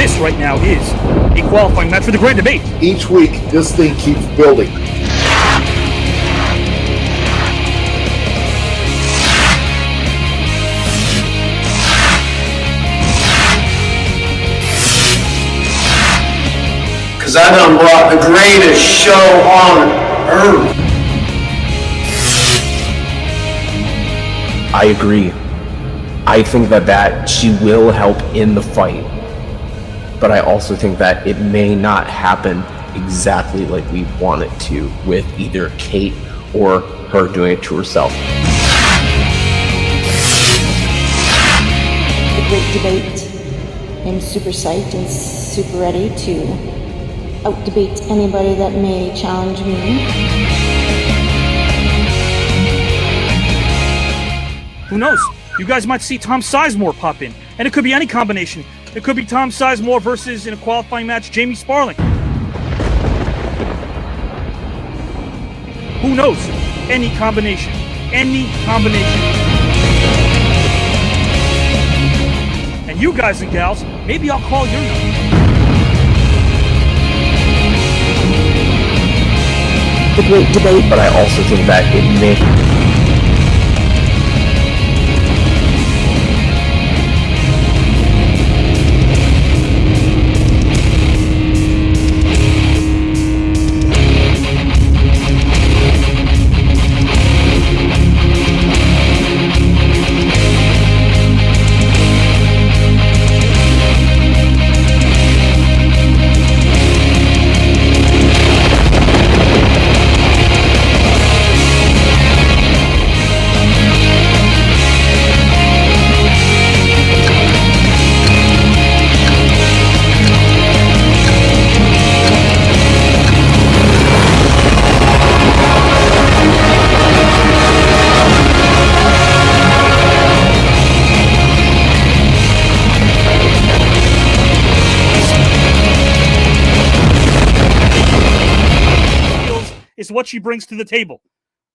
This right now is a qualifying match for the Grand Debate. Each week, this thing keeps building. Because I done brought the greatest show on earth. I agree. I think that she will help in the fight. But I also think that it may not happen exactly like we want it to, with either Kate or her doing it to herself. The great debate. I'm super psyched and super ready to out-debate anybody that may challenge me. Who knows? You guys might see Tom Sizemore pop in, and it could be any combination. It could be Tom Sizemore versus, in a qualifying match, Jamie Sparling. Who knows? Any combination. Any combination. And you guys and gals, maybe I'll call your number. The great debate. But I also think that it may... Is what she brings to the table.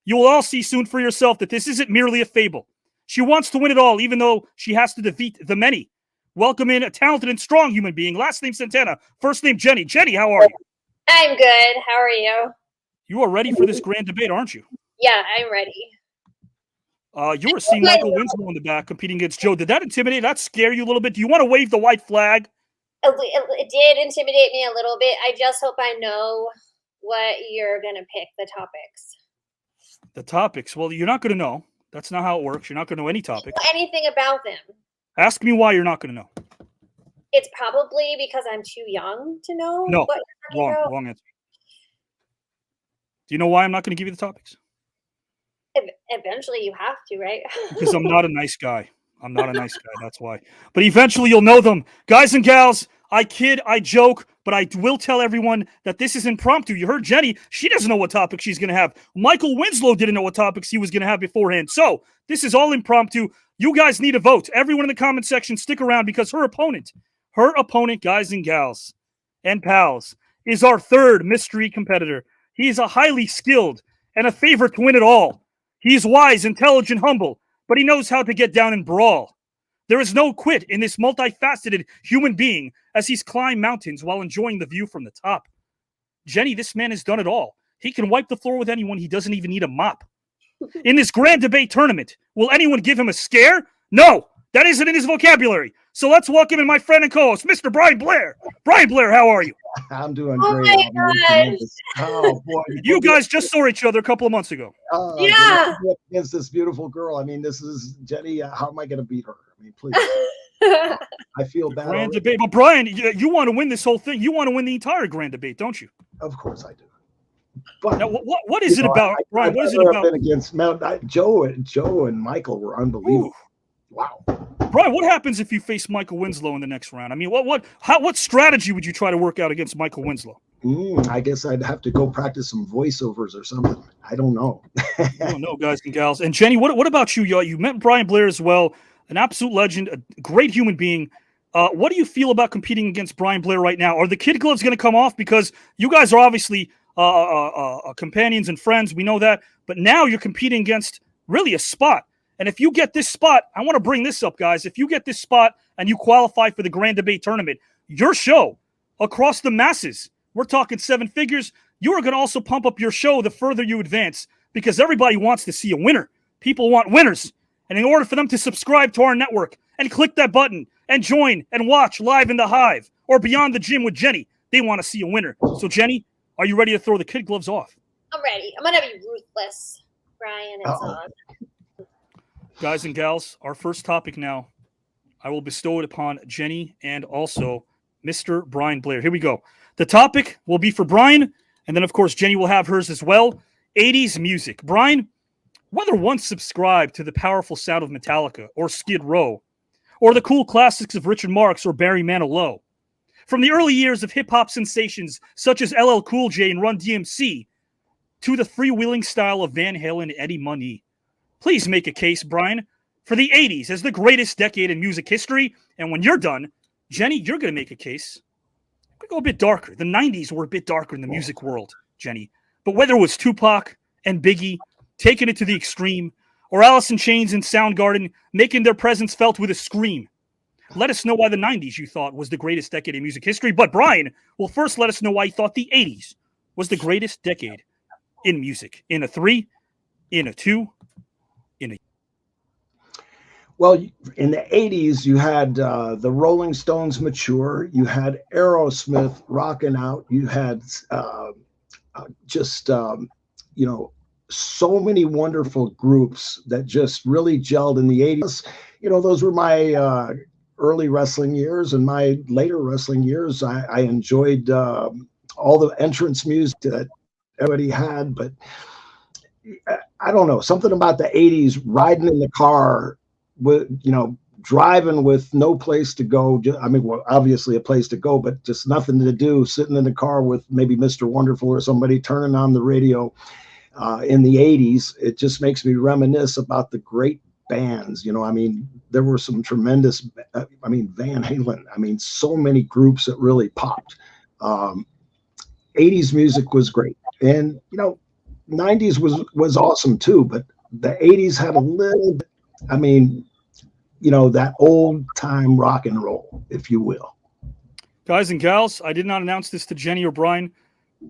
You will all see soon for yourself that this isn't merely a fable. She wants to win it all, even though she has to defeat the many. Welcome in a talented and strong human being. Last name Santana, first name Jenni. Jenni, how are you? I'm good. How are you? You are ready for this grand debate, aren't you? Yeah, I'm ready. You were seeing Michael Winslow in the back competing against Joe. Did that intimidate? That scare you a little bit? Do you want to wave the white flag? It did intimidate me a little bit. I just hope I know what you're going to pick, the topics. The topics? Well, you're not going to know. That's not how it works. You're not going to know any topic. Anything about them. Ask me why you're not going to know. It's probably because I'm too young to know. No, what you're talking about. wrong answer. Do you know why I'm not going to give you the topics? Eventually you have to, right? Because I'm not a nice guy. I'm not a nice guy. That's why. But eventually you'll know them. Guys and gals, I kid, I joke, but I will tell everyone that this is impromptu. You heard Jenni. She doesn't know what topic she's going to have. Michael Winslow didn't know what topics he was going to have beforehand. So this is all impromptu. You guys need a vote. Everyone in the comment section, stick around because her opponent, guys and gals and pals, is our third mystery competitor. He is a highly skilled and a favorite to win it all. He is wise, intelligent, humble, but he knows how to get down and brawl. There is no quit in this multifaceted human being as he's climbed mountains while enjoying the view from the top. Jenni, this man has done it all. He can wipe the floor with anyone. He doesn't even need a mop. In this grand debate tournament, will anyone give him a scare? No, that isn't in his vocabulary. So let's welcome in my friend and co-host, Mr. Brian Blair. Brian Blair, how are you? I'm doing Oh great. my gosh. Oh boy! You guys just saw each other a couple of months ago. Yeah. Against this beautiful girl. I mean, this is Jenni. How am I going to beat her? I mean, please. I feel bad. Grand debate, but Brian, you want to win this whole thing. You want to win the entire grand debate, don't you? Of course I do. But now, what is it about, Brian? What is it about? Been against Joe and Michael were unbelievable. Ooh. Wow. Brian, what happens if you face Michael Winslow in the next round? I mean, what strategy would you try to work out against Michael Winslow? I guess I'd have to go practice some voiceovers or something. I don't know. I don't know, guys and gals. And Jenni, what about you? You met Brian Blair as well, an absolute legend, a great human being. What do you feel about competing against Brian Blair right now? Are the kid gloves going to come off? Because you guys are obviously companions and friends. We know that. But now you're competing against really a spot. And if you get this spot, I want to bring this up, guys. If you get this spot and you qualify for the Grand Debate Tournament, your show across the masses, we're talking 7 figures, you are going to also pump up your show the further you advance because everybody wants to see a winner. People want winners. And in order for them to subscribe to our network and click that button and join and watch Live in the Hive or Beyond the Gym with Jenni, they want to see a winner. So, Jenni, are you ready to throw the kid gloves off? I'm ready. I'm going to be ruthless, Brian. It's on. Guys and gals, our first topic now, I will bestow it upon Jenni and also Mr. Brian Blair. Here we go. The topic will be for Brian, and then, of course, Jenni will have hers as well. 80s music. Brian, whether once subscribed to the powerful sound of Metallica or Skid Row, or the cool classics of Richard Marx or Barry Manilow, from the early years of hip-hop sensations such as LL Cool J and Run DMC, to the freewheeling style of Van Halen and Eddie Money, please make a case, Brian, for the 80s as the greatest decade in music history. And when you're done, Jenni, you're going to make a case. We go a bit darker. The 90s were a bit darker in the music world, Jenni. But whether it was Tupac and Biggie taking it to the extreme, or Alice in Chains and Soundgarden making their presence felt with a scream, let us know why the 90s you thought was the greatest decade in music history. But Brian will first let us know why you thought the 80s was the greatest decade in music. In a 3, in a 2, in a... Well, in the 80s, you had the Rolling Stones mature. You had Aerosmith rocking out. You had so many wonderful groups that just really gelled in the 80s. Those were my early wrestling years, and my later wrestling years, I enjoyed all the entrance music that everybody had. But I don't know, something about the 80s, riding in the car with, driving with no place to go. Obviously a place to go, but just nothing to do, sitting in the car with maybe Mr. Wonderful or somebody, turning on the radio in the 80s. It just makes me reminisce about the great bands. There were some tremendous, Van Halen, so many groups that really popped. 80s music was great. And, 90s was awesome too, but the 80s had a little bit, that old time rock and roll, if you will. Guys and gals, I did not announce this to Jenni or Brian.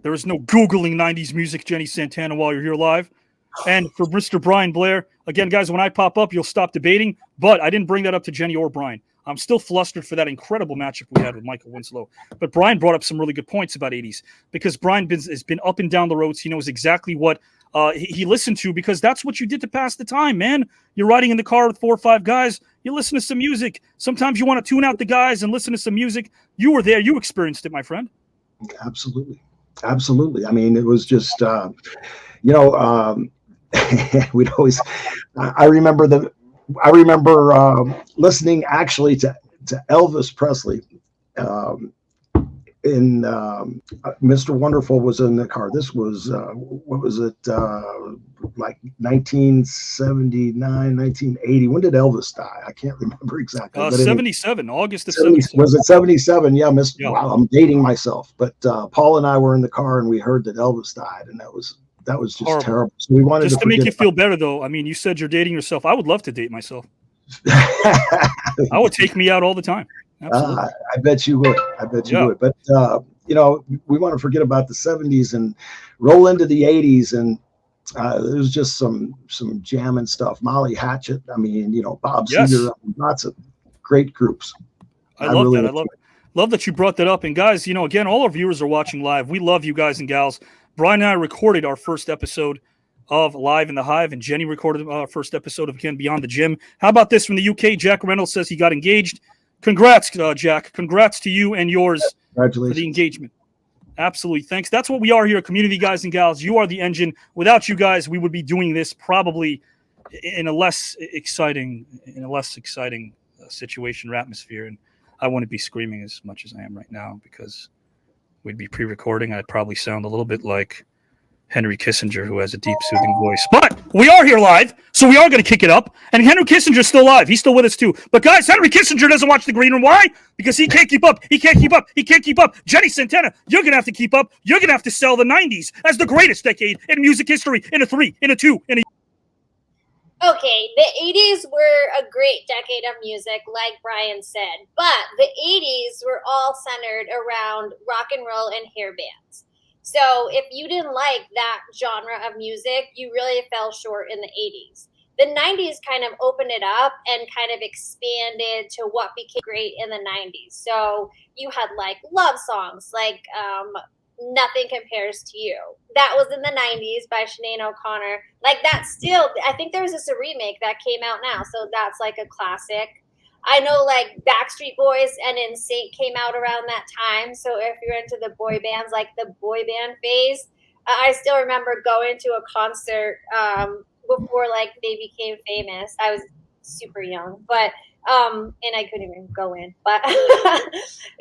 There is no Googling 90s music, Jenni Santana, while you're here live. And for Mr. Brian Blair, again, guys, when I pop up, you'll stop debating, but I didn't bring that up to Jenni or Brian. I'm still flustered for that incredible matchup we had with Michael Winslow. But Brian brought up some really good points about 80s because Brian has been up and down the roads. He knows exactly what he listened to because that's what you did to pass the time, man. You're riding in the car with 4 or 5 guys. You listen to some music. Sometimes you want to tune out the guys and listen to some music. You were there. You experienced it, my friend. Absolutely. It was just, we'd always, I remember listening actually to Elvis Presley. Mr. Wonderful was in the car. This was, like 1979, 1980. When did Elvis die? I can't remember exactly. But 77, August of 77. Was it 77? Yeah, Yeah. Wow, I'm dating myself. But Paul and I were in the car and we heard that Elvis died, and that was just horrible. Terrible. So we wanted to make you feel better, though. You said you're dating yourself. I would love to date myself. I would take me out all the time. Absolutely. I bet you would. Would. But we want to forget about the 70s and roll into the 80s, and there's just some jamming stuff. Molly Hatchet. Bob Seger. Lots of great groups. I love that. I love it. Love that you brought that up. And guys, again, all our viewers are watching live. We love you guys and gals. Brian and I recorded our first episode of Live in the Hive, and Jenni recorded our first episode of, again, Beyond the Gym. How about this from the UK? Jack Reynolds says he got engaged. Congrats, Jack. Congrats to you and yours for the engagement. Absolutely. Thanks. That's what we are here, community guys and gals. You are the engine. Without you guys, we would be doing this probably in a less exciting situation or atmosphere. And I wouldn't be screaming as much as I am right now because we'd be pre-recording. I'd probably sound a little bit like Henry Kissinger, who has a deep, soothing voice. But we are here live, so we are going to kick it up. And Henry Kissinger's still alive. He's still with us, too. But, guys, Henry Kissinger doesn't watch the green room. Why? Because he can't keep up. He can't keep up. He can't keep up. Jenni Santana, you're going to have to keep up. You're going to have to sell the 90s as the greatest decade in music history in a 3, in a 2, in a... Okay, the 80s were a great decade of music, like Brian said, but the 80s were all centered around rock and roll and hair bands. So if you didn't like that genre of music, you really fell short in the 80s. The 90s kind of opened it up and kind of expanded to what became great in the 90s. So you had like love songs like Nothing Compares to You. That was in the 90s by Sinead O'Connor. Like that still, I think there's just a remake that came out now. So that's like a classic. I know like Backstreet Boys and NSYNC came out around that time. So if you're into the boy bands, like the boy band phase, I still remember going to a concert before like they became famous. I was super young, but and I couldn't even go in. But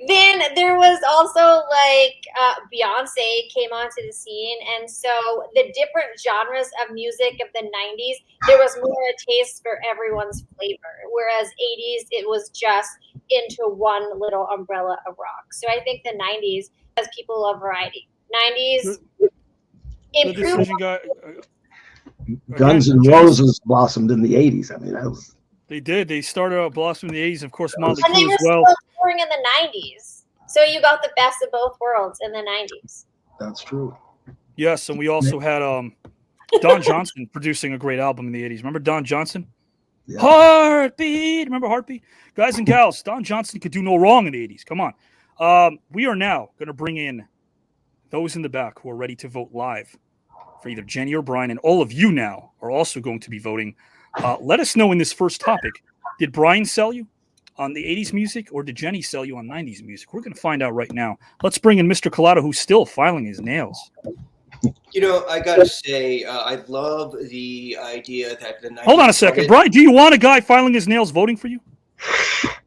then there was also like Beyonce came onto the scene, and so the different genres of music of the 90s, there was more a taste for everyone's flavor, whereas 80s it was just into one little umbrella of rock. So I think the 90s, because people love variety, 90s Good decision, guy. Guns N' Roses blossomed in the 80s. I mean, that was. They did. They started out blossoming in the 80s, of course, Motley and they Crue were as well. still touring in the 90s. So you got the best of both worlds in the 90s. That's true. Yes, and we also had Don Johnson producing a great album in the 80s. Remember Don Johnson? Yeah. Heartbeat. Remember Heartbeat? Guys and gals, Don Johnson could do no wrong in the 80s. Come on. We are now going to bring in those in the back who are ready to vote live for either Jenni or Brian, and all of you now are also going to be voting. Let us know in this first topic, did Brian sell you on the 80s music or did Jenni sell you on 90s music? We're going to find out right now. Let's bring in Mr. Collado, who's still filing his nails. You know, I got to say, I love the idea that the 90s... Hold on a second. Brian, do you want a guy filing his nails voting for you?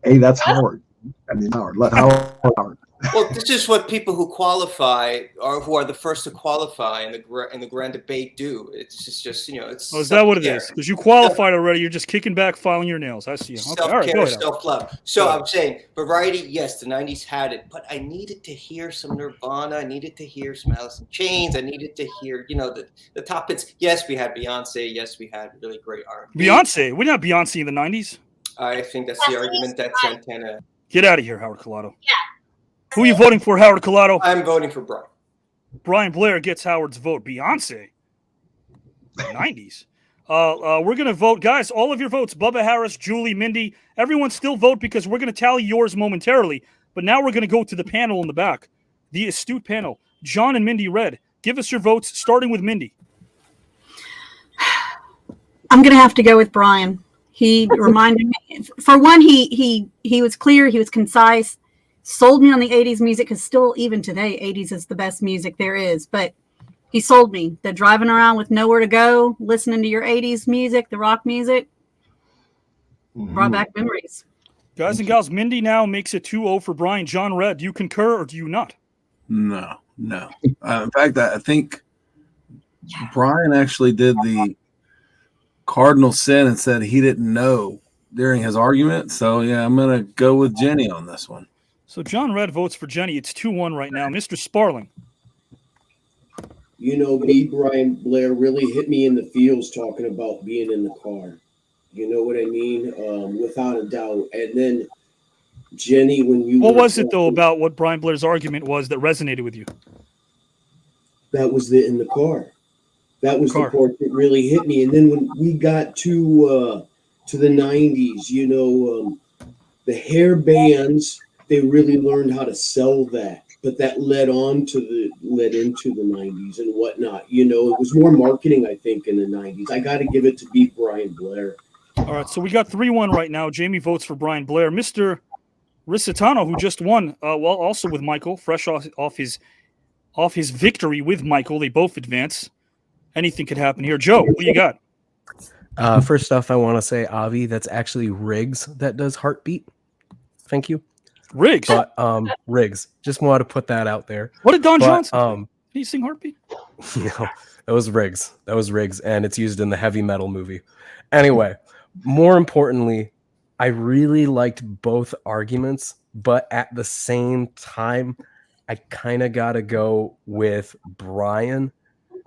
Hey, that's Howard. I mean, Howard. Let Howard. Well, this is what people who qualify or who are the first to qualify in the grand debate do. It's just you know, it's. Oh, is that what it is? Because you qualified already, you're just kicking back, filing your nails. I see. Okay, self-care, all right, go ahead. self-love. So I'm saying variety. Yes, the '90s had it, but I needed to hear some Nirvana. I needed to hear some Alice in Chains. I needed to hear, you know, the top hits. Yes, we had Beyonce. Yes, we had really great R&B. Beyonce. We didn't have Beyonce in the '90s. I think that's the argument that Santana. Get out of here, Howard Collado. Yeah. Who are you voting for, Howard Collado? I'm voting for Brian. Brian Blair gets Howard's vote. Beyonce. 90s. We're going to vote. Guys, all of your votes. Bubba Harris, Julie, Mindy. Everyone still vote because we're going to tally yours momentarily. But now we're going to go to the panel in the back. The astute panel. John and Mindy Red. Give us your votes, starting with Mindy. I'm going to have to go with Brian. He reminded me. For one, he was clear. He was concise. Sold me on the 80s music because still, even today, 80s is the best music there is. But he sold me. The driving around with nowhere to go, listening to your 80s music, the rock music, brought back memories. Guys and gals, Mindy now makes it 2-0 for Brian. John Red, do you concur or do you not? No. In fact, I think Brian actually did the cardinal sin and said he didn't know during his argument. So, yeah, I'm going to go with Jenni on this one. So John Red votes for Jenni. It's 2-1 right now. Mr. Sparling. You know, Brian Blair really hit me in the feels talking about being in the car. You know what I mean? Without a doubt. And then Jenni, when you... What was it, though, about what Brian Blair's argument was that resonated with you? That was in the car. That was the part that really hit me. And then when we got to the 90s, you know, the hair bands... They really learned how to sell that, but that led into the 90s and whatnot. You know, it was more marketing, I think, in the 90s. I got to give it to Brian Blair. All right, so we got 3-1 right now. Jamie votes for Brian Blair. Mr. Risitano, who just won, also with Michael, fresh off his victory with Michael. They both advance. Anything could happen here. Joe, what do you got? First off, I want to say, Avi, that's actually Riggs that does Heartbeat. Thank you. Riggs. But Riggs. Just wanted to put that out there. What did Don Johnson? Did he sing Heartbeat? That was Riggs. And it's used in the Heavy Metal movie. Anyway, more importantly, I really liked both arguments, but at the same time, I kind of got to go with Brian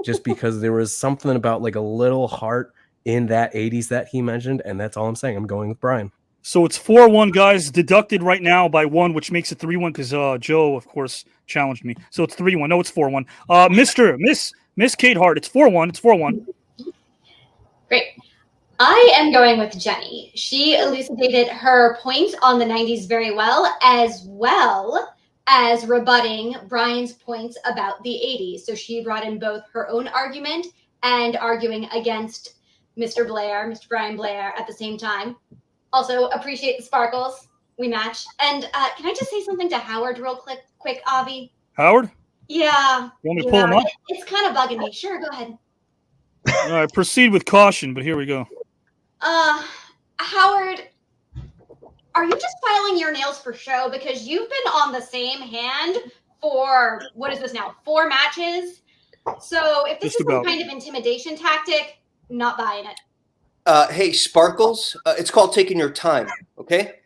just because there was something about like a little heart in that 80s that he mentioned, and that's all I'm saying. I'm going with Brian. So it's 4-1, guys, deducted right now by 1, which makes it 3-1 because Joe, of course, challenged me. So it's 3-1. No, it's 4-1. Miss Kate Hart, it's 4-1. It's 4-1. Great. I am going with Jenny. She elucidated her point on the 90s very well as rebutting Brian's points about the 80s. So she brought in both her own argument and arguing against Mr. Blair, Mr. Brian Blair at the same time. Also, appreciate the sparkles. We match. And can I just say something to Howard real quick, Avi? Howard? Yeah. You want me to pull him up? It's kind of bugging me. Sure, go ahead. All right, proceed with caution, but here we go. Howard, are you just filing your nails for show? Because you've been on the same hand for, what is this now, 4 matches? So if this is some kind of intimidation tactic, not buying it. Hey, Sparkles, it's called taking your time, okay?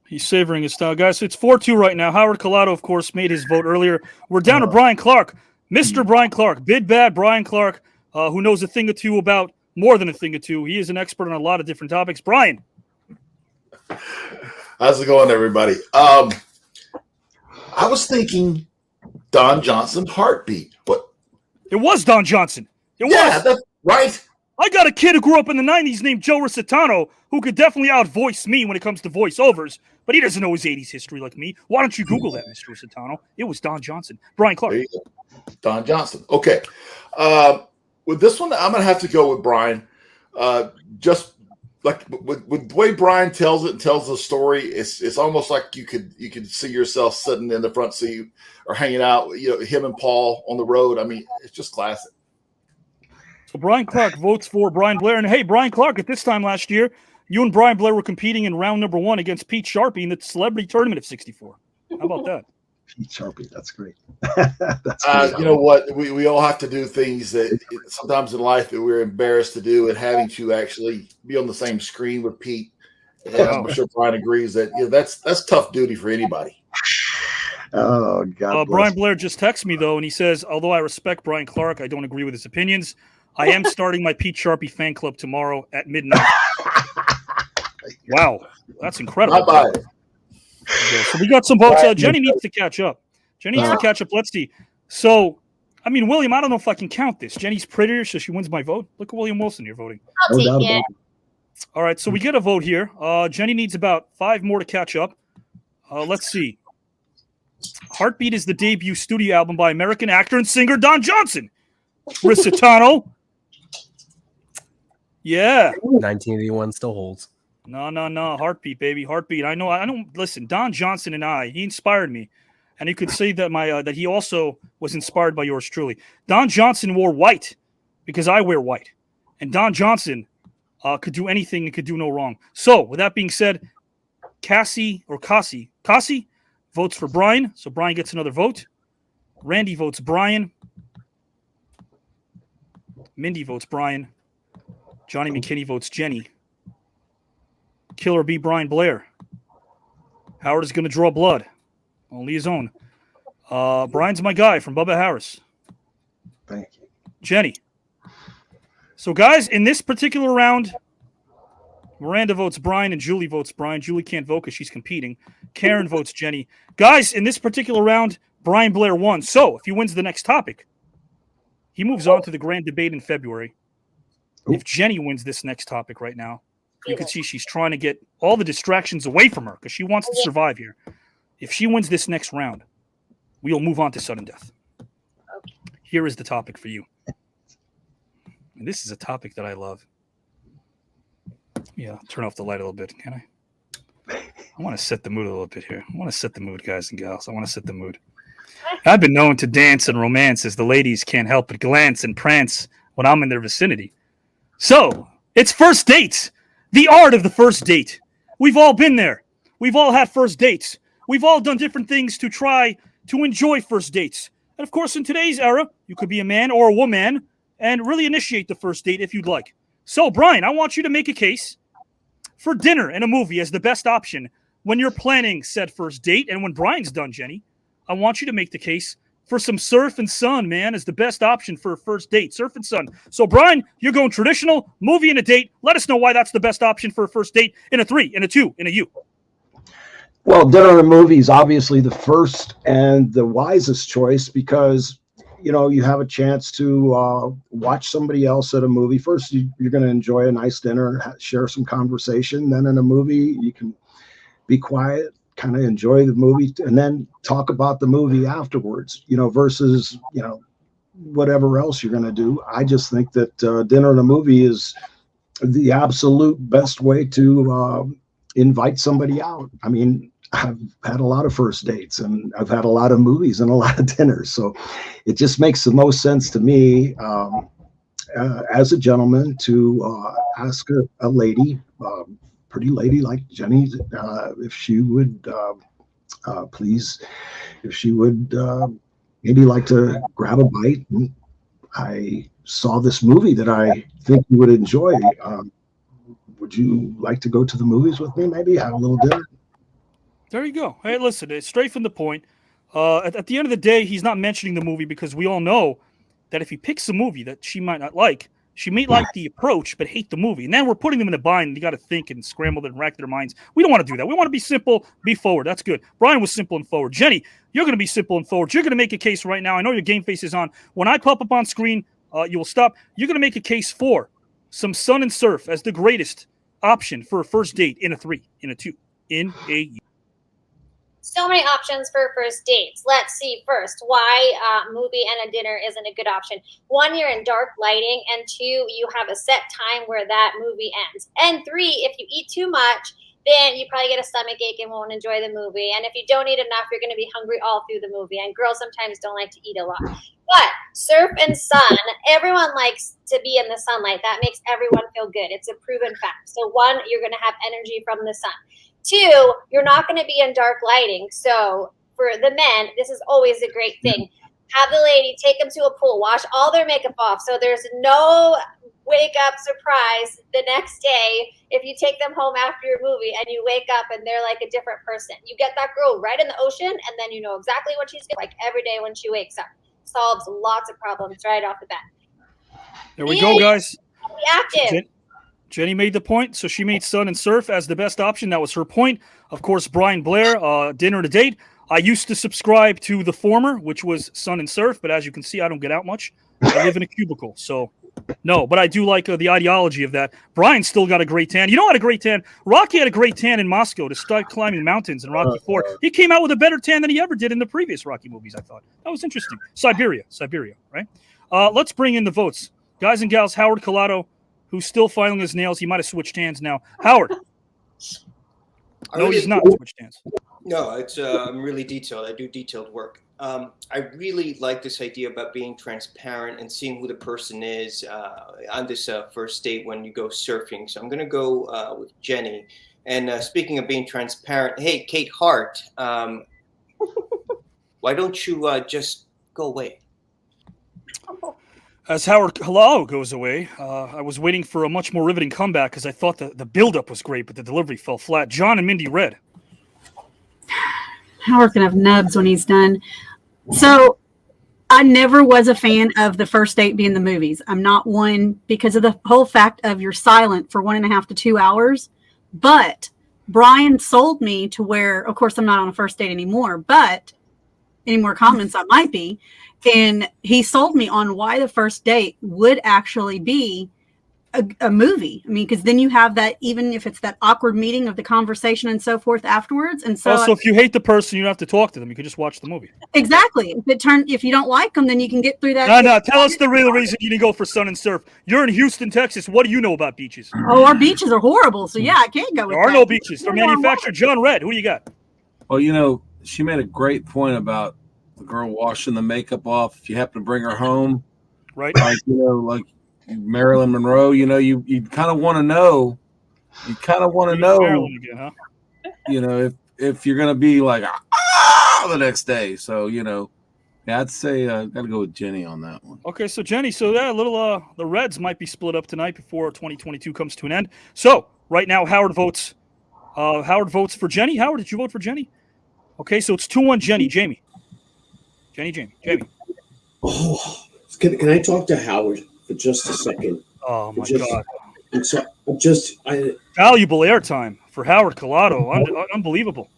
He's savoring his style. Guys, it's 4-2 right now. Howard Collado, of course, made his vote earlier. We're down to Brian Clark. Mr. Brian Clark, big bad Brian Clark, who knows a thing or two about more than a thing or two. He is an expert on a lot of different topics. Brian. How's it going, everybody? I was thinking Don Johnson Heartbeat. What? It was Don Johnson. It was. That's right. I got a kid who grew up in the 90s named Joe Rositano who could definitely outvoice me when it comes to voiceovers, but he doesn't know his 80s history like me. Why don't you Google that, Mr. Rositano? It was Don Johnson. Brian Clark. There you go. Don Johnson. Okay. With this one, I'm going to have to go with Brian. Just like with the way Brian tells it and tells the story, it's almost like you could see yourself sitting in the front seat or hanging out, him and Paul on the road. I mean, it's just classic. So Brian Clark votes for Brian Blair. And hey, Brian Clark, at this time last year, you and Brian Blair were competing in round number 1 against Pete Sharpie in the Celebrity Tournament of 64. How about that? Pete Sharpie, that's great. You know what? We all have to do things that sometimes in life that we're embarrassed to do, and having to actually be on the same screen with Pete. And I'm sure Brian agrees that that's tough duty for anybody. Oh, God. Brian Blair just texted me, though, and he says, although I respect Brian Clark, I don't agree with his opinions. I am starting my Pete Sharpie fan club tomorrow at midnight. Wow, that's incredible. So we got some votes. Jenny needs to catch up. Let's see. So, I mean, William, I don't know if I can count this. Jenny's prettier, so she wins my vote. Look at William Wilson, you're voting. I'll take it. All right, so we get a vote here. Jenny needs about 5 more to catch up. Let's see. Heartbeat is the debut studio album by American actor and singer Don Johnson. Rositano. Yeah. 1981 still holds. No. Heartbeat, baby. Heartbeat. I know. Listen, Don Johnson and he inspired me. And you could say that that he also was inspired by yours truly. Don Johnson wore white because I wear white. And Don Johnson could do anything and could do no wrong. So, with that being said, Cassie votes for Brian. So, Brian gets another vote. Randy votes Brian. Mindy votes Brian. Johnny McKinney votes Jenny. Killer B. Brian Blair. Howard is going to draw blood. Only his own. Brian's my guy from Bubba Harris. Thank you. Jenny. So, guys, in this particular round, Miranda votes Brian and Julie votes Brian. Julie can't vote because she's competing. Karen votes Jenny. Guys, in this particular round, Brian Blair won. So, if he wins the next topic, he moves on to the grand debate in February. If Jenny wins this next topic right now, you can see she's trying to get all the distractions away from her because she wants to survive here. If she wins this next round, we'll move on to sudden death. Here is the topic for you. And this is a topic that I love. Yeah, turn off the light a little bit, can I? I want to set the mood a little bit here. I want to set the mood, guys and gals. I want to set the mood. I've been known to dance and romance as the ladies can't help but glance and prance when I'm in their vicinity. So, it's first dates. The art of the first date. We've all been there. We've all had first dates. We've all done different things to try to enjoy first dates. And of course, in today's era, you could be a man or a woman and really initiate the first date if you'd like. So, Brian, I want you to make a case for dinner and a movie as the best option when you're planning said first date. And when Brian's done, Jenny, I want you to make the case for some surf and sun, man, is the best option for a first date. Surf and sun. So, Brian, you're going traditional, movie and a date. Let us know why that's the best option for a first date in a 3, in a 2, in a U. Well, dinner and a movie is obviously the first and the wisest choice because, you know, you have a chance to watch somebody else at a movie. First, you're going to enjoy a nice dinner, share some conversation. Then in a movie, you can be quiet, kind of enjoy the movie, and then talk about the movie afterwards, you know, versus, you know, whatever else you're going to do. I just think that dinner and a movie is the absolute best way to invite somebody out. I mean, I've had a lot of first dates and I've had a lot of movies and a lot of dinners. So it just makes the most sense to me as a gentleman to ask a lady, pretty lady like Jenni, if she would please, if she would maybe like to grab a bite. I saw this movie that I think you would enjoy. Would you like to go to the movies with me? Maybe have a little dinner? There you go. Hey, listen, it's straight from the point. At the end of the day, he's not mentioning the movie because we all know that if he picks a movie that she might not like, she may like the approach but hate the movie. And then we're putting them in a bind and you got to think and scramble and rack their minds. We don't want to do that. We want to be simple, be forward. That's good. Brian was simple and forward. Jenni, you're going to be simple and forward. You're going to make a case right now. I know your game face is on. When I pop up on screen, you will stop. You're going to make a case for some sun and surf as the greatest option for a first date in a 3, in a 2, in a U. So many options for first dates. Let's see first why movie and a dinner isn't a good option. 1, you're in dark lighting, and 2, you have a set time where that movie ends. And 3, if you eat too much, then you probably get a stomach ache and won't enjoy the movie. And if you don't eat enough, you're going to be hungry all through the movie. And girls sometimes don't like to eat a lot. But surf and sun, everyone likes to be in the sunlight. That makes everyone feel good. It's a proven fact. So 1, you're going to have energy from the sun. 2, you're not going to be in dark lighting. So for the men, this is always a great thing. Have the lady take them to a pool, wash all their makeup off. So there's no wake up surprise the next day if you take them home after your movie and you wake up and they're like a different person. You get that girl right in the ocean and then you know exactly what she's like every day when she wakes up. Solves lots of problems right off the bat. There we go, guys. Be active. Jenni made the point, so she made sun and surf as the best option. That was her point. Of course, Brian Blair, dinner and a date. I used to subscribe to the former, which was sun and surf, but as you can see, I don't get out much. I live in a cubicle, so no. But I do like the ideology of that. Brian still got a great tan. You know, had a great tan. Rocky had a great tan in Moscow to start climbing mountains in Rocky 4. He came out with a better tan than he ever did in the previous Rocky movies, I thought. That was interesting. Siberia, right? Let's bring in the votes. Guys and gals, Howard Collado, who's still filing his nails. He might have switched hands now. Howard. No, he's not switched hands. No, it's I'm really detailed. I do detailed work. I really like this idea about being transparent and seeing who the person is on this first date when you go surfing. So I'm going to go with Jenni. And speaking of being transparent, hey, Kate Hart, why don't you just go away? As Howard Collado goes away, I was waiting for a much more riveting comeback because I thought the build-up was great, but the delivery fell flat. John and Mindy Red. Howard can have nubs when he's done. So I never was a fan of the first date being the movies. I'm not one because of the whole fact of you're silent for 1.5 to 2 hours. But Brian sold me to where, of course, I'm not on a first date anymore, but any more comments I might be. And he sold me on why the first date would actually be a movie. I mean, because then you have that, even if it's that awkward meeting of the conversation and so forth afterwards. And so, also, if you hate the person, you don't have to talk to them. You can just watch the movie. Exactly. If you don't like them, then you can get through that. No. Tell us the real reason you didn't go for sun and surf. You're in Houston, Texas. What do you know about beaches? Oh, our beaches are horrible. So yeah, I can't go with There are that. no beaches. They're manufactured. John Red, who do you got? Well, you know, she made a great point about the girl washing the makeup off. If you happen to bring her home, right? Like, you know, like Marilyn Monroe, you know, you kind of want to know. You kind of want to know, Marilyn again, huh? You know, if you're gonna be like the next day. So you know, yeah, I'd say gotta go with Jenni on that one. Okay, so Jenni, so that little the Reds might be split up tonight before 2022 comes to an end. So right now, Howard votes. Howard votes for Jenni. Howard, did you vote for Jenni? Okay, so it's 2-1 Jenni. Jamie. Oh, can I talk to Howard for just a second? Oh my God! Valuable airtime for Howard Collado. Unbelievable.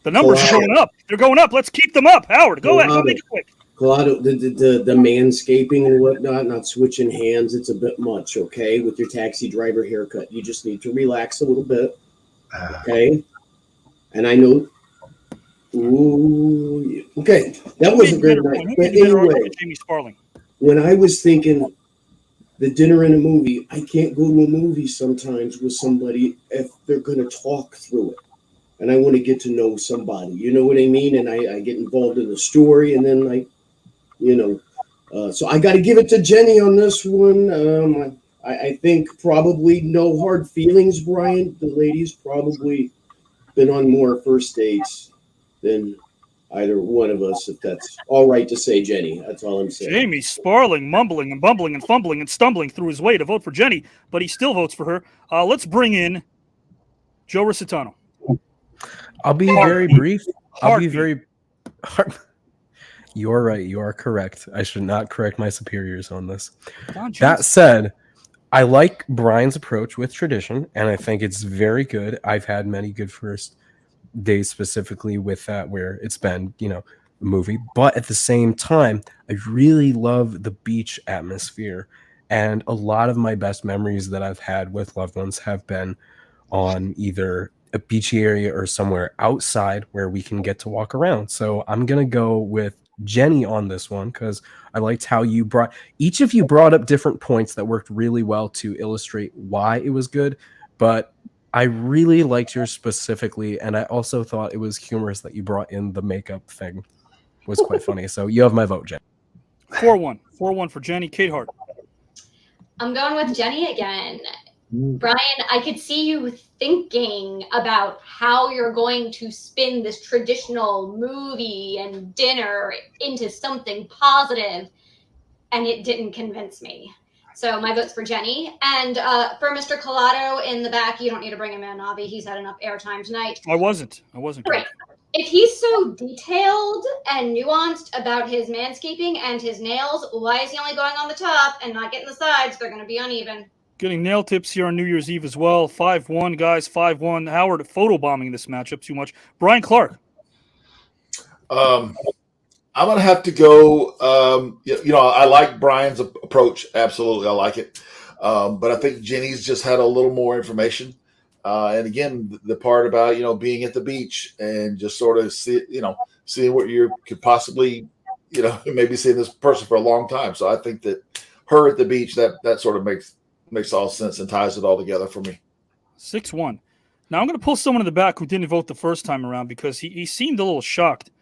The numbers are going up. They're going up. Let's keep them up. Howard, go ahead. Go make it quick. Collado, the manscaping and whatnot, not switching hands, it's a bit much, okay? With your taxi driver haircut, you just need to relax a little bit, okay? And I know, okay, that wasn't very nice. But anyway, Jamie Sparling. When I was thinking the dinner and a movie, I can't go to a movie sometimes with somebody if they're going to talk through it. And I want to get to know somebody, you know what I mean? And I get involved in the story, and then so I got to give it to Jenni on this one. I think probably no hard feelings, Brian. The lady's probably been on more first dates than either one of us, if that's all right to say, Jenni. That's all I'm saying. Jamie Sparling mumbling and bumbling and fumbling and stumbling through his way to vote for Jenni, but he still votes for her. Let's bring in Joe Rositano. I'll be very brief. I'll be very hard. You're right. You are correct. I should not correct my superiors on this. That said, I like Brian's approach with tradition, and I think it's very good. I've had many good first days specifically with that where it's been, a movie. But at the same time, I really love the beach atmosphere. And a lot of my best memories that I've had with loved ones have been on either a beachy area or somewhere outside where we can get to walk around. So I'm going to go with Jenni on this one because I liked how each of you brought up different points that worked really well to illustrate why it was good. But I really liked yours specifically. And I also thought it was humorous that you brought in the makeup thing. It was quite funny. So you have my vote, Jenni. 4-1. 4-1 for Jenni. Kate Hart. I'm going with Jenni again. Brian, I could see you thinking about how you're going to spin this traditional movie and dinner into something positive, and it didn't convince me. So my vote's for Jenni. And for Mr. Collado in the back, you don't need to bring him in, Avi. He's had enough airtime tonight. I wasn't. Right. If he's so detailed and nuanced about his manscaping and his nails, why is he only going on the top and not getting the sides? They're going to be uneven. Getting nail tips here on New Year's Eve as well. 5-1, guys. 5-1. Howard photobombing this matchup too much. Brian Clark. I'm going to have to go. I like Brian's approach. Absolutely. I like it. But I think Jenni's just had a little more information. And again, the part about, being at the beach and just sort of seeing what you could possibly, maybe seeing this person for a long time. So I think that her at the beach, that sort of makes all sense and ties it all together for me. 6-1. Now I'm going to pull someone in the back who didn't vote the first time around because he seemed a little shocked.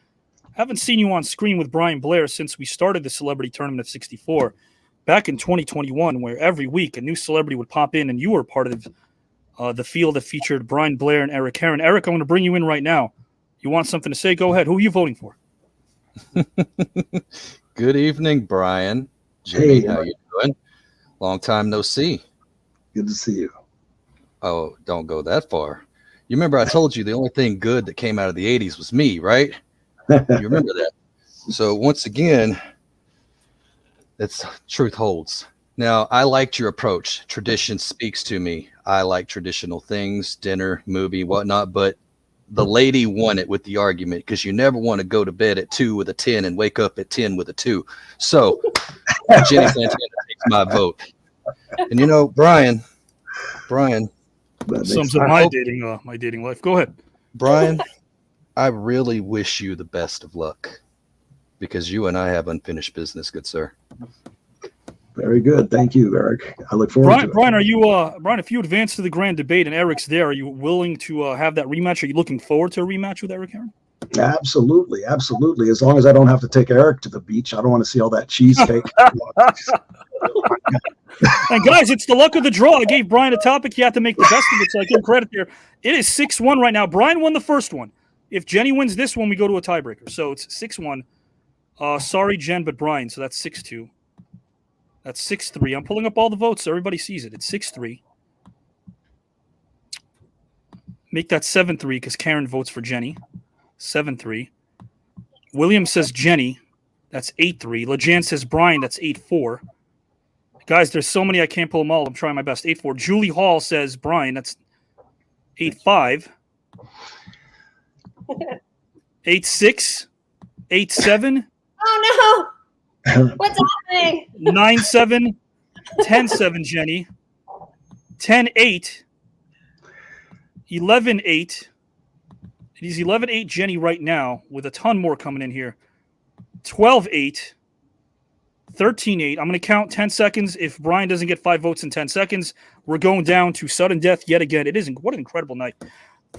Haven't seen you on screen with Brian Blair since we started the Celebrity Tournament of 64 back in 2021, where every week a new celebrity would pop in and you were part of the field that featured Brian Blair and Eric Herron. Eric, I'm going to bring you in right now. You want something to say? Go ahead. Who are you voting for? Good evening, Brian. Jimmy, how you doing? Long time no see. Good to see you. Oh, don't go that far. You remember I told you the only thing good that came out of the 80s was me, right? You remember that? So once again, it's truth holds. Now, I liked your approach. Tradition speaks to me. I like traditional things, dinner, movie, whatnot, but the lady won it with the argument because you never want to go to bed at 2 with a 10 and wake up at 10 with a 2. So Jenni Santana takes my vote. And Brian, sums up my dating life. Go ahead. Brian, I really wish you the best of luck because you and I have unfinished business, good sir. Very good. Thank you, Eric. I look forward to it. Brian, are you Brian, if you advance to the grand debate and Eric's there, are you willing to have that rematch? Are you looking forward to a rematch with Eric Herron? Absolutely. Absolutely. As long as I don't have to take Eric to the beach. I don't want to see all that cheesecake. And guys, it's the luck of the draw. I gave Brian a topic. He had to make the best of it, so I give him credit there. It is 6-1 right now. Brian won the first one. If Jenni wins this one, we go to a tiebreaker. So it's 6-1. Sorry, Jen, but Brian. So that's 6-2. That's 6-3. I'm pulling up all the votes so everybody sees it. It's 6-3. Make that 7-3 because Karen votes for Jenni. 7-3. William says Jenni. That's 8-3. LeJan says Brian. That's 8-4. Guys, there's so many I can't pull them all. I'm trying my best. 8-4. Julie Hall says Brian. That's 8-5. 8-6. 8-7. Oh no! What's happening? 9-7. 10-7, Jenny. 10-8. 11-8. It is 11-8, Jenny, right now, with a ton more coming in here. 12-8. 13-8. I'm going to count 10 seconds. If Brian doesn't get 5 votes in 10 seconds, we're going down to sudden death yet again. It isn't. What an incredible night.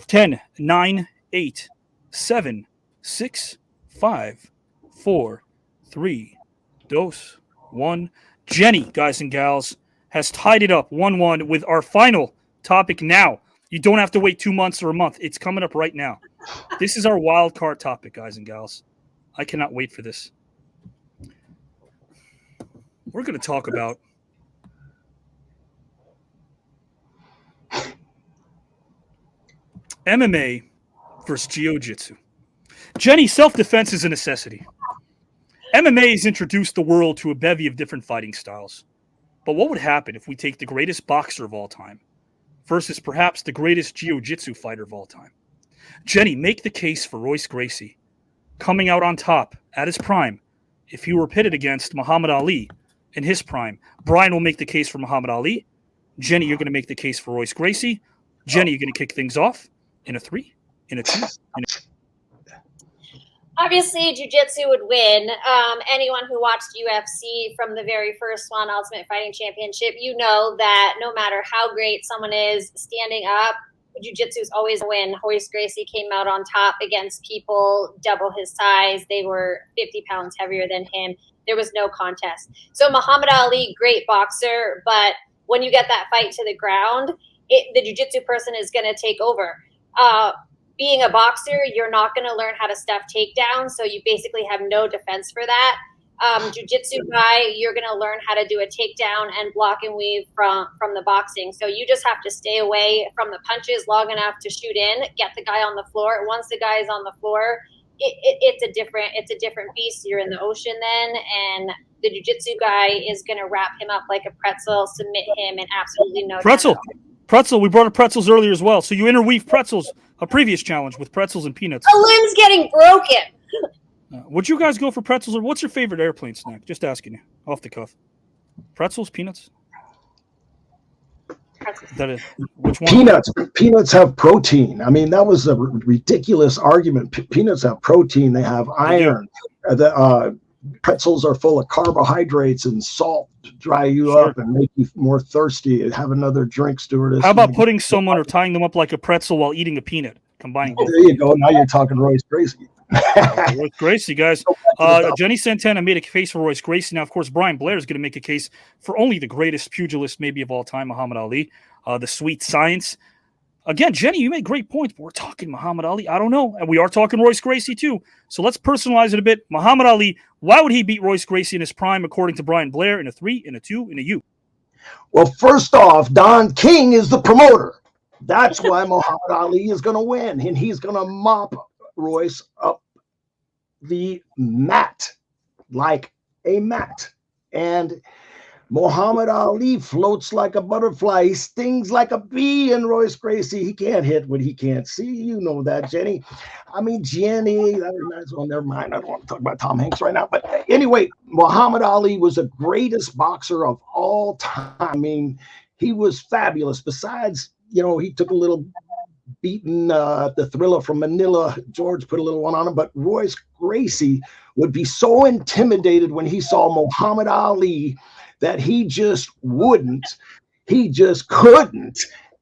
10, 9, 8, 7, 6, 5, 4, 3, 2, 1. Jenny, guys and gals, has tied it up 1-1 with our final topic now. You don't have to wait 2 months or a month. It's coming up right now. This is our wild card topic, guys and gals. I cannot wait for this. We're going to talk about MMA versus Jiu-Jitsu. Jenny, self-defense is a necessity. MMA has introduced the world to a bevy of different fighting styles. But what would happen if we take the greatest boxer of all time versus perhaps the greatest Jiu-Jitsu fighter of all time? Jenny, make the case for Royce Gracie coming out on top at his prime if he were pitted against Muhammad Ali in his prime. Brian will make the case for Muhammad Ali. Jenny, you're going to make the case for Royce Gracie. Jenny, you're going to kick things off in a 3, in a 2, in a... Obviously, jiu-jitsu would win. Anyone who watched UFC from the very first one, Ultimate Fighting Championship, you know that no matter how great someone is standing up, jiu-jitsu is always a win. Royce Gracie came out on top against people double his size. They were 50 pounds heavier than him. There was no contest. So Muhammad Ali, great boxer, but when you get that fight to the ground, the jiu-jitsu person is going to take over. Being a boxer, you're not going to learn how to stuff takedowns, so you basically have no defense for that. Jiu-jitsu guy, you're going to learn how to do a takedown and block and weave from the boxing. So you just have to stay away from the punches long enough to shoot in, get the guy on the floor. Once the guy is on the floor, it's a different beast. You're in the ocean then, and the jiu-jitsu guy is going to wrap him up like a pretzel, submit him, and absolutely no Pretzel. We brought up pretzels earlier as well. So you interweave pretzels, a previous challenge with pretzels and peanuts. A limb's getting broken. Would you guys go for pretzels, or what's your favorite airplane snack? Just asking you, off the cuff. Pretzels, peanuts? Which one? Peanuts have protein. I mean, that was a ridiculous argument. Peanuts have protein. They have iron. Pretzels are full of carbohydrates and salt to dry you up and make you more thirsty. Have another drink, stewardess. How about putting someone or tying them up like a pretzel while eating a peanut? Combining both. There you go. Now you're talking Royce Gracie. Royce Gracie, guys. Jenni Santana made a case for Royce Gracie. Now, of course, Brian Blair is going to make a case for only the greatest pugilist maybe of all time, Muhammad Ali, the sweet science. Again, Jenny, you made great points, but we're talking Muhammad Ali. I don't know. And we are talking Royce Gracie, too. So let's personalize it a bit. Muhammad Ali, why would he beat Royce Gracie in his prime, according to Brian Blair, in a 3, in a 2, in a U? Well, first off, Don King is the promoter. That's why Muhammad Ali is going to win, and he's going to mop Royce up the mat like a mat. And Muhammad Ali floats like a butterfly. He stings like a bee. And Royce Gracie, he can't hit what he can't see. You know that, Jenny. I mean, Jenny, well, never mind. I don't want to talk about Tom Hanks right now. But anyway, Muhammad Ali was the greatest boxer of all time. I mean, he was fabulous. Besides, he took a little beaten the Thriller from Manila. George put a little one on him. But Royce Gracie would be so intimidated when he saw Muhammad Ali that he just couldn't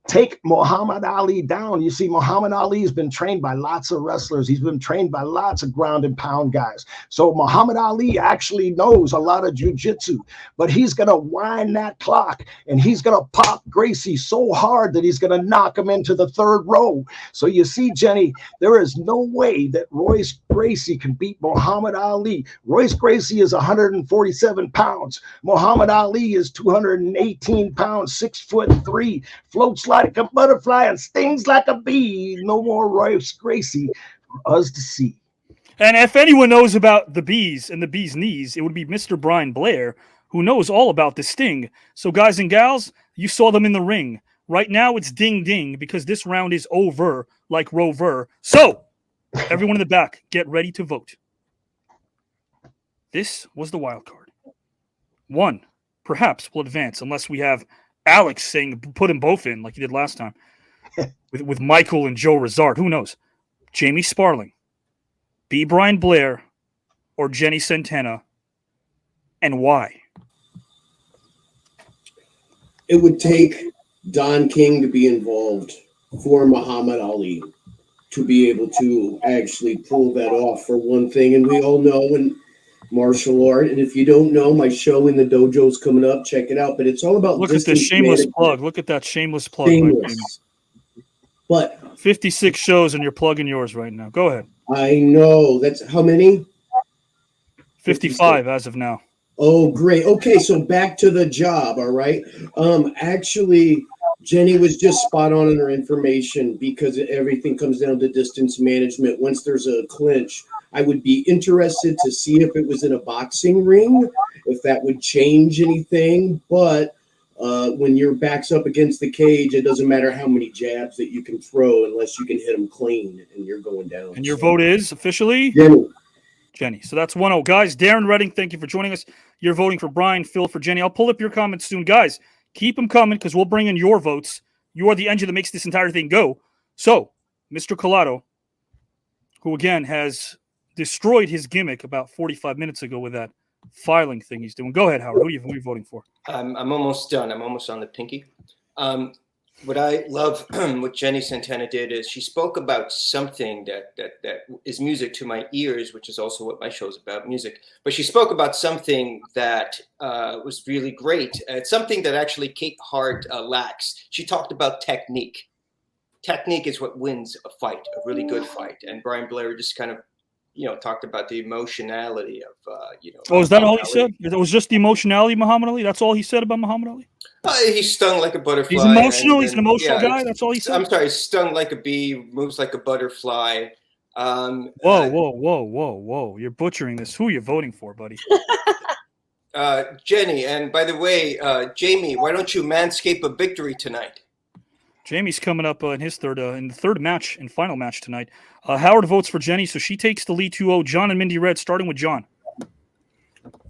take Muhammad Ali down. You see, Muhammad Ali has been trained by lots of wrestlers. He's been trained by lots of ground and pound guys. So Muhammad Ali actually knows a lot of jiu-jitsu, but he's going to wind that clock and he's going to pop Gracie so hard that he's going to knock him into the third row. So you see, Jenny, there is no way that Royce Gracie can beat Muhammad Ali. Royce Gracie is 147 pounds. Muhammad Ali is 218 pounds, 6'3", floats like a butterfly and stings like a bee. No more Royce Gracie for us to see. And if anyone knows about the bees and the bee's knees, it would be Mr. Brian Blair, who knows all about the sting. So, guys and gals, you saw them in the ring. Right now, it's ding ding because this round is over, like Rover. So, everyone in the back, get ready to vote. This was the wild card. One, perhaps will advance unless we have Alex saying put them both in like he did last time with Michael and Joe Rizard. Who knows? Jamie Sparling, B. Brian Blair, or Jenni Santana, and why? It would take Don King to be involved for Muhammad Ali to be able to actually pull that off, for one thing. And we all know in martial art, and if you don't know, my show in the dojo's coming up. Check it out. But it's all about look at this shameless plug. Look at that shameless plug. Shameless. But 56 shows, and you're plugging yours right now. Go ahead. I know. That's how many? 55 as of now. Oh, great. Okay, so back to the job, all right? Actually, Jenny was just spot on in her information because everything comes down to distance management. Once there's a clinch, I would be interested to see if it was in a boxing ring, if that would change anything. But when your back's up against the cage, it doesn't matter how many jabs that you can throw unless you can hit them clean and you're going down. And your vote is officially? Jenny. So that's 1-0. Guys, Darren Redding, thank you for joining us. You're voting for Brian, Phil for Jenny. I'll pull up your comments soon. Guys, keep them coming because we'll bring in your votes. You are the engine that makes this entire thing go. So, Mr. Collado, who again has destroyed his gimmick about 45 minutes ago with that filing thing he's doing. Go ahead, Howard. Who are you voting for? I'm almost done. I'm almost on the pinky. What I love what Jenni Santana did is she spoke about something that is music to my ears, which is also what my show is about, music. But she spoke about something that was really great. It's something that actually Kate Hart lacks. She talked about technique. Technique is what wins a fight, a really good fight. And Brian Blair just kind of, talked about the emotionality of, Oh, is that all he said? It was just the emotionality of Muhammad Ali? That's all he said about Muhammad Ali? He's stung like a butterfly. He's emotional. He's an emotional guy. That's all he said. I'm sorry. Stung like a bee, moves like a butterfly. Whoa. You're butchering this. Who are you voting for, buddy? Jenny. And by the way, Jamie, why don't you manscape a victory tonight? Jamie's coming up in his in the third match and final match tonight. Howard votes for Jenny, so she takes the lead 2-0. John and Mindy Red, starting with John.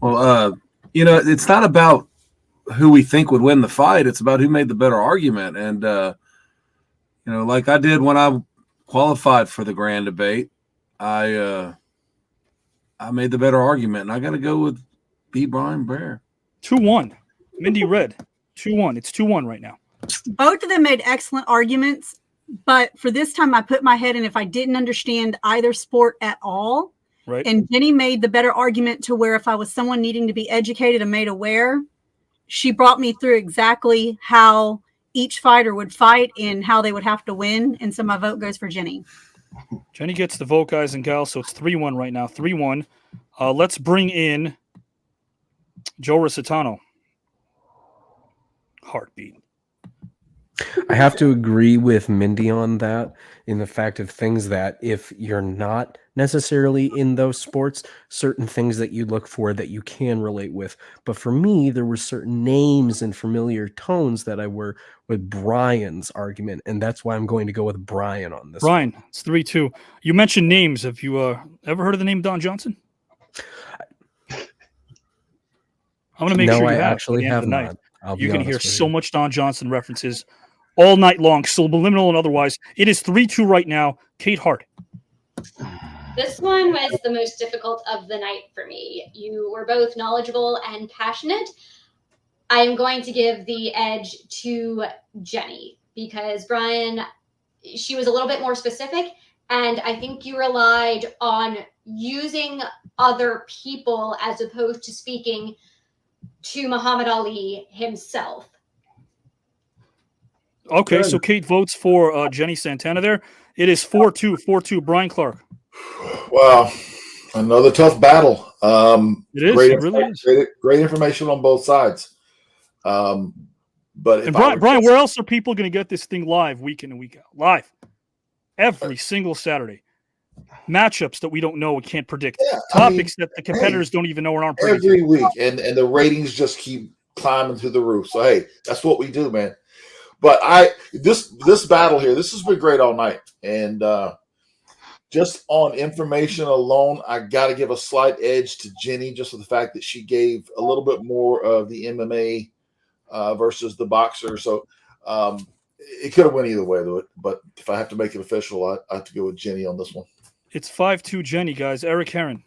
Well, it's not about who we think would win the fight. It's about who made the better argument. And, like I did when I qualified for the grand debate, I made the better argument, and I got to go with B. Brian Blair. 2-1. Mindy Red, 2-1. It's 2-1 right now. Both of them made excellent arguments, but for this time I put my head in if I didn't understand either sport at all. Right. And Jenny made the better argument to where if I was someone needing to be educated and made aware, she brought me through exactly how each fighter would fight and how they would have to win. And so my vote goes for Jenny. Jenny gets the vote, guys and gals. So it's 3-1 right now. 3-1. Let's bring in Joe Rositano. Heartbeat. I have to agree with Mindy on that, in the fact of things that if you're not necessarily in those sports, certain things that you look for that you can relate with. But for me, there were certain names and familiar tones that I were with Brian's argument, and that's why I'm going to go with Brian on this. Brian, it's 3-2. You mentioned names. Have you ever heard of the name Don Johnson? I'm going to make sure you have. Actually have not. You can hear so much Don Johnson references all night long, subliminal and otherwise. It is 3-2 right now. Kate Hart. This one was the most difficult of the night for me. You were both knowledgeable and passionate. I am going to give the edge to Jenny because Brian, she was a little bit more specific, and I think you relied on using other people as opposed to speaking to Muhammad Ali himself. Okay, Good. so Kate votes for Jenni Santana there. It is 4-2. Brian Clark. Wow. Another tough battle. It is. It really is. Great information on both sides. But and Brian, where else are people going to get this thing live week in and week out? Live. Every single Saturday. matchups that we don't know and can't predict. Yeah, Topics that the competitors don't even know and aren't predicting. Every week, and the ratings just keep climbing through the roof. So hey, that's what we do, man. But this battle here, this has been great all night, and just on information alone, I got to give a slight edge to Jenni, just for the fact that she gave a little bit more of the MMA versus the boxer. So it could have went either way, though. But if I have to make it official, I have to go with Jenni on this one. It's 5-2 Jenni, guys. Eric Heron.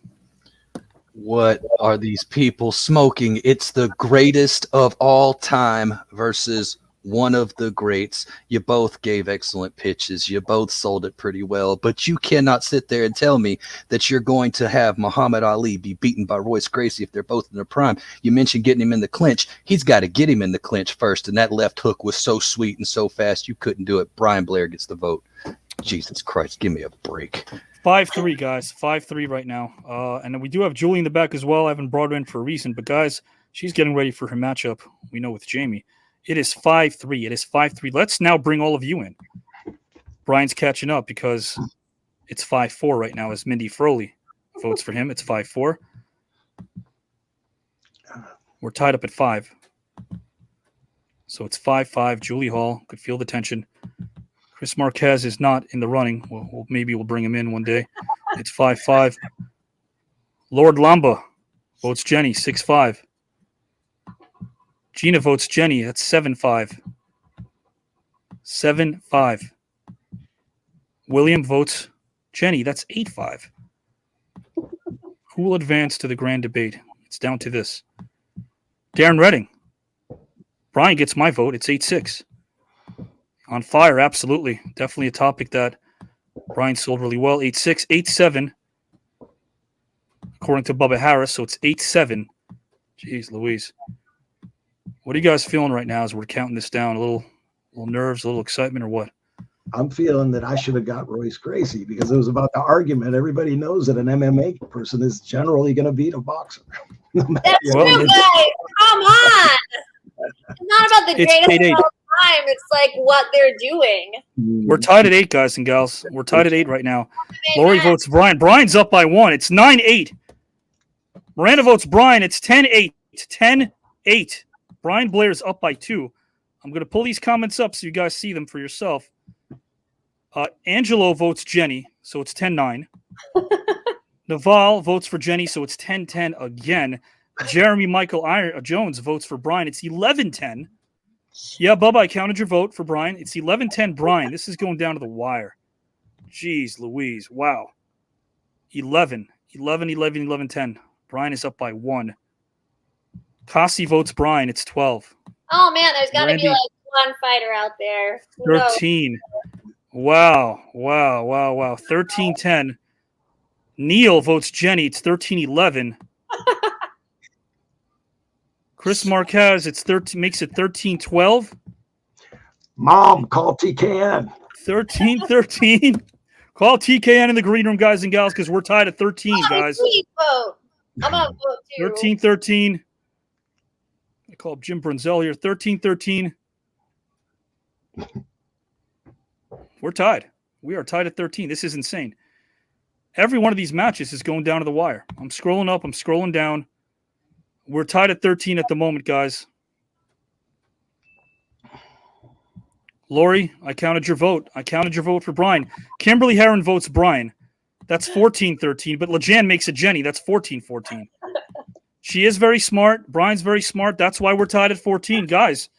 What are these people smoking? It's the greatest of all time versus one of the greats. You both gave excellent pitches. You both sold it pretty well, but you cannot sit there and tell me that you're going to have Muhammad Ali be beaten by Royce Gracie if they're both in their prime. You mentioned getting him in the clinch. He's got to get him in the clinch first, and that left hook was so sweet and so fast you couldn't do it. Brian Blair gets the vote. Jesus Christ, give me a break. 5-3, guys. 5-3 right now. And then we do have Julie in the back as well. I haven't brought her in for a reason, but guys, she's getting ready for her matchup. We know with Jamie. It is 5-3. It is 5-3. Let's now bring all of you in. Brian's catching up because it's 5-4 right now as Mindy Froley votes for him. It's 5-4. We're tied up at 5. So it's 5-5. Julie Hall could feel the tension. Chris Marquez is not in the running. Well, maybe we'll bring him in one day. It's 5-5. Lord Lamba votes Jenni, 6-5. Gina votes Jenni. That's 7-5. 7-5. William votes Jenni. That's 8-5. Who will advance to the grand debate? It's down to this. Darren Redding. Brian gets my vote. It's 8-6. On fire, absolutely. Definitely a topic that Brian sold really well. 8-6, 8-7. According to Bubba Harris, so it's 8-7. Jeez Louise. What are you guys feeling right now as we're counting this down? A little nerves, a little excitement, or what? I'm feeling that I should have got Royce Gracie because it was about the argument. Everybody knows that an MMA person is generally going to beat a boxer. That's true, guys. Come on. It's not about the greatest of all time. It's like what they're doing. We're tied at 8, guys and gals. We're tied at 8 right now. Lori votes Brian. Brian's up by 1. It's 9-8. Miranda votes Brian. It's 10-8. 10-8. Brian Blair's up by 2. I'm going to pull these comments up so you guys see them for yourself. Angelo votes Jenni, so it's 10-9. Naval votes for Jenni, so it's 10-10 again. Jeremy Michael Jones votes for Brian. It's 11-10. Yeah, Bubba, I counted your vote for Brian. It's 11-10 Brian. This is going down to the wire. Jeez Louise. Wow. 11, 10. Brian is up by 1. Kasi votes Brian. It's 12. Oh, man, there's got to be like one fighter out there. 13. Wow. 13-10. Neil votes Jenni. It's 13-11. Chris Marquez, makes it 13-12. Mom, call TKN. 13-13. Call TKN in the green room, guys and gals, because we're tied at 13, guys. Vote. I'm going to vote too. 13-13. I call up Jim Brunzel here. 13-13. We're tied. We are tied at 13. This is insane. Every one of these matches is going down to the wire. I'm scrolling up. I'm scrolling down. We're tied at 13 at the moment, guys. Lori, I counted your vote. I counted your vote for Brian. Kimberly Heron votes Brian. That's 14-13. But LeJan makes it Jenni. That's 14-14. She is very smart. Brian's very smart. That's why we're tied at 14. Guys,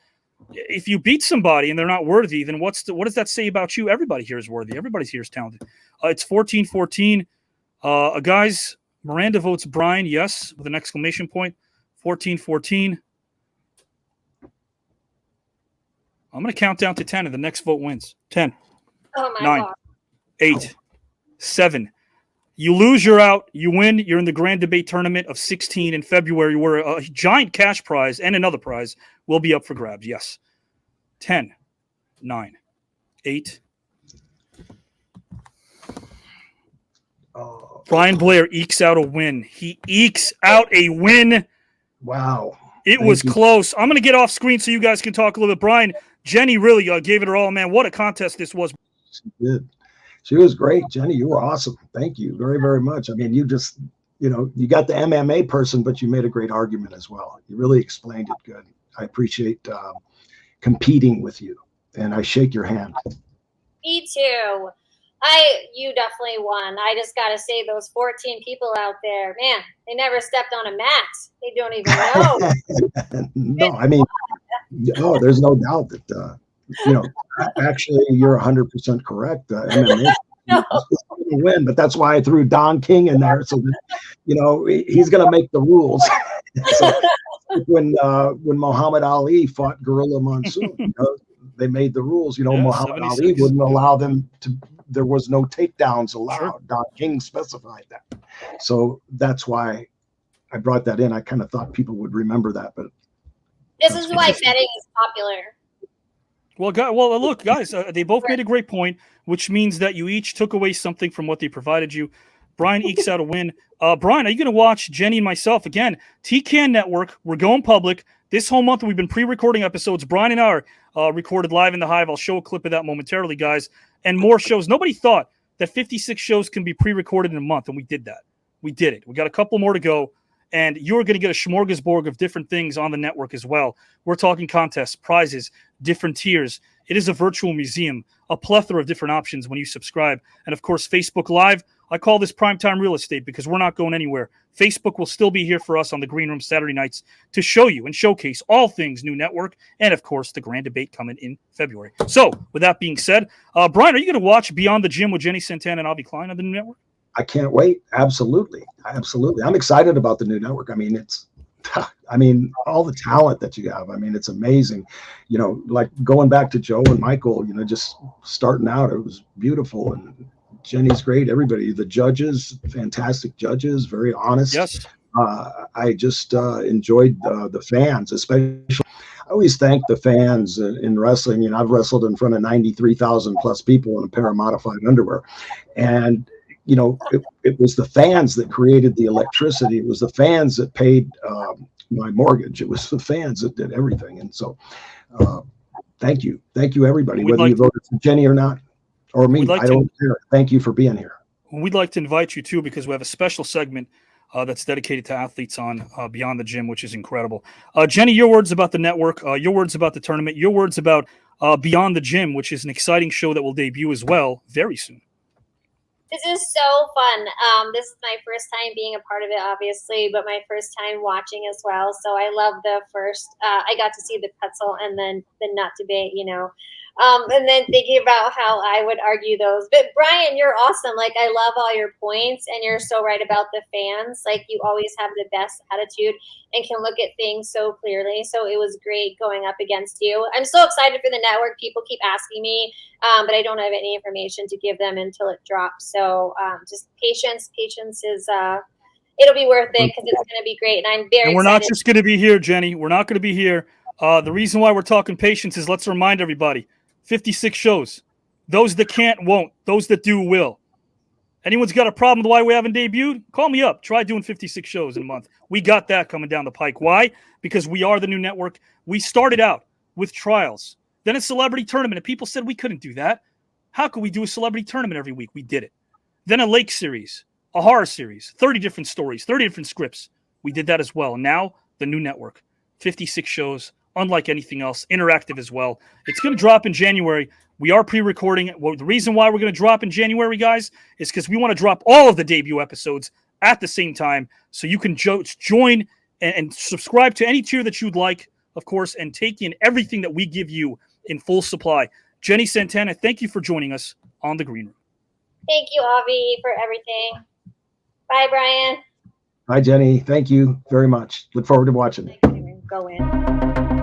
if you beat somebody and they're not worthy, then what does that say about you? Everybody here is worthy. Everybody here is talented. It's 14-14. Guys, Miranda votes Brian, yes, with an exclamation point. 14-14. I'm going to count down to 10, and the next vote wins. 10, oh my 9, God. 8, 7. You lose, you're out. You win, you're in the Grand Debate Tournament of 16 in February, where a giant cash prize and another prize will be up for grabs. Yes. 10, 9, 8. Brian Blair ekes out a win. He ekes out a win. Wow. It was close. I'm going to get off screen so you guys can talk a little bit. Brian, Jenni really gave it her all, man. What a contest this was. She did. She was great. Jenni, you were awesome. Thank you very, very much. I mean, you just, you got the MMA person, but you made a great argument as well. You really explained it good. I appreciate competing with you, and I shake your hand. Me too. You definitely won. I just got to say, those 14 people out there, man, they never stepped on a mat. They don't even know. No, I mean, there's no doubt that, actually you're 100% correct. MMA is going to win, but that's why I threw Don King in there. So that, he's going to make the rules. So when Muhammad Ali fought Gorilla Monsoon, they made the rules. Muhammad Ali wouldn't allow them to. There was no takedowns allowed. Sure. Don King specified that. So that's why I brought that in. I kind of thought people would remember that, but this is why betting is popular. Well, look, guys, they both made a great point, which means that you each took away something from what they provided you. Brian ekes out a win. Brian, are you going to watch Jenni and myself again? TKN Network. We're going public this whole month. We've been pre-recording episodes. Brian and I are recorded live in the Hive. I'll show a clip of that momentarily, guys. And more shows. Nobody thought that 56 shows can be pre-recorded in a month, and we did that. We did it. We got a couple more to go, and you're going to get a smorgasbord of different things on the network as well. We're talking contests, prizes, different tiers. It is a virtual museum, a plethora of different options when you subscribe. And, of course, Facebook Live. I call this primetime real estate because we're not going anywhere. Facebook will still be here for us on the Green Room Saturday nights to show you and showcase all things New Network and, of course, the grand debate coming in February. So, with that being said, Brian, are you going to watch Beyond the Gym with Jenni Santana and Avi Klein on the New Network? I can't wait. Absolutely. I'm excited about the New Network. I mean, all the talent that you have. I mean, it's amazing. Like going back to Joe and Michael, just starting out, it was beautiful. And Jenni's great. Everybody, the judges, fantastic judges, very honest. Yes. I just enjoyed the fans, especially. I always thank the fans in wrestling. I've wrestled in front of 93,000 plus people in a pair of modified underwear. And, it was the fans that created the electricity. It was the fans that paid my mortgage. It was the fans that did everything. And so thank you. Thank you, everybody, whether you voted for Jenni or not. Or me, I don't care. Thank you for being here. We'd like to invite you, too, because we have a special segment that's dedicated to athletes on Beyond the Gym, which is incredible. Jenni, your words about the network, your words about the tournament, your words about Beyond the Gym, which is an exciting show that will debut as well very soon. This is so fun. This is my first time being a part of it, obviously, but my first time watching as well. So I love the first. I got to see the pretzel and then the nut debate, and then thinking about how I would argue those. But Brian, you're awesome. Like, I love all your points, and you're so right about the fans. Like, you always have the best attitude and can look at things so clearly. So it was great going up against you. I'm so excited for the network. People keep asking me, but I don't have any information to give them until it drops. So just patience. Patience is it'll be worth it because it's going to be great. And I'm very And we're excited. not just going to be here, Jenni. We're not going to be here. The reason why we're talking patience is, let's remind everybody, 56 shows. Those that can't won't. Those that do will. Anyone's got a problem with why we haven't debuted? Call me up. Try doing 56 shows in a month. We got that coming down the pike. Why? Because we are the New Network. We started out with trials, then a celebrity tournament, and people said we couldn't do that. How could we do a celebrity tournament every week? We did it. Then a lake series, a horror series, 30 different stories, 30 different scripts. We did that as well. And now the New Network, 56 shows, unlike anything else, interactive as well. It's going to drop in January. We are pre-recording it. Well, the reason why we're going to drop in January, guys, is because we want to drop all of the debut episodes at the same time, so you can join and subscribe to any tier that you'd like, of course, and take in everything that we give you in full supply. Jenni Santana, thank you for joining us on The Green Room. Thank you, Avi, for everything. Bye, Brian. Hi, Jenni. Thank you very much. Look forward to watching. Go in.